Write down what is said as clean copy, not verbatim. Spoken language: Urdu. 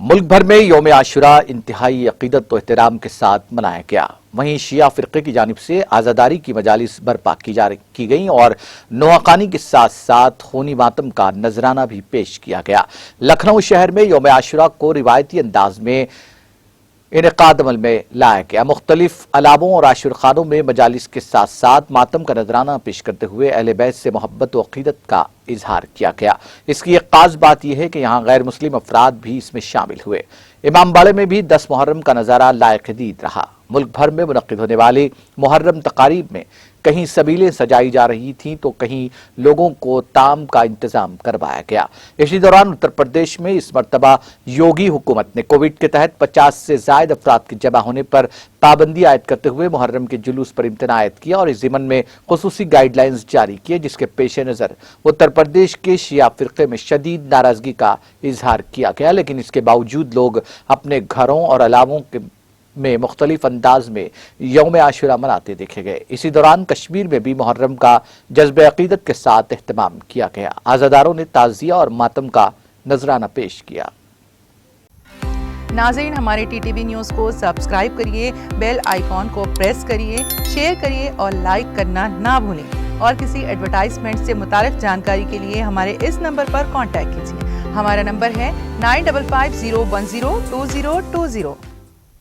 ملک بھر میں یوم عاشورہ انتہائی عقیدت و احترام کے ساتھ منایا گیا۔ وہیں شیعہ فرقے کی جانب سے عزاداری کی مجالس برپا کی گئیں اور نواخوانی کے ساتھ ساتھ خونی ماتم کا نذرانہ بھی پیش کیا گیا۔ لکھنؤ شہر میں یوم عاشورہ کو روایتی انداز میں انعقاد عمل میں لایا گیا۔ مختلف علاموں اور عاشورخانوں میں مجالس کے ساتھ ساتھ ماتم کا نذرانہ پیش کرتے ہوئے اہل بیت سے محبت و عقیدت کا اظہار کیا گیا۔ اس کی ایک خاص بات یہ ہے کہ یہاں غیر مسلم افراد بھی اس میں شامل ہوئے۔ امام باڑے میں بھی 10 محرم کا نظارہ لائق دید رہا۔ ملک بھر میں منعقد ہونے والی محرم تقاریب میں کہیں سبیلیں سجائی جا رہی تھیں تو کہیں لوگوں کو طعام کا انتظام کروایا گیا۔ اسی دوران اتر پردیش میں اس مرتبہ یوگی حکومت نے کووڈ کے تحت 50 سے زائد افراد کے جمع ہونے پر پابندی عائد کرتے ہوئے محرم کے جلوس پر امتناع عائد کیا اور اس ضمن میں خصوصی گائیڈ لائنز جاری کیے، جس کے پیش نظر اتر پردیش کے شیعہ فرقے میں شدید ناراضگی کا اظہار کیا گیا، لیکن اس کے باوجود لوگ اپنے گھروں اور علاموں میں مختلف انداز میں یوم عاشورہ مناتے دیکھے گئے۔ اسی دوران کشمیر میں بھی محرم کا جذب عقیدت کے ساتھ اہتمام کیا گیا۔ عزاداروں نے تعزیہ اور ماتم کا نذرانہ پیش کیا۔ ناظرین، ہمارے ٹی ٹی وی نیوز کو سبسکرائب کریے، بیل آئیکن کو پریس کریے، شیئر کریے اور لائک کرنا نہ بھولیں۔ اور کسی ایڈورٹائزمنٹ سے متعلق جانکاری کے لیے ہمارے اس نمبر پر کانٹیکٹ کیجیے۔ ہمارا نمبر ہے 9550102020۔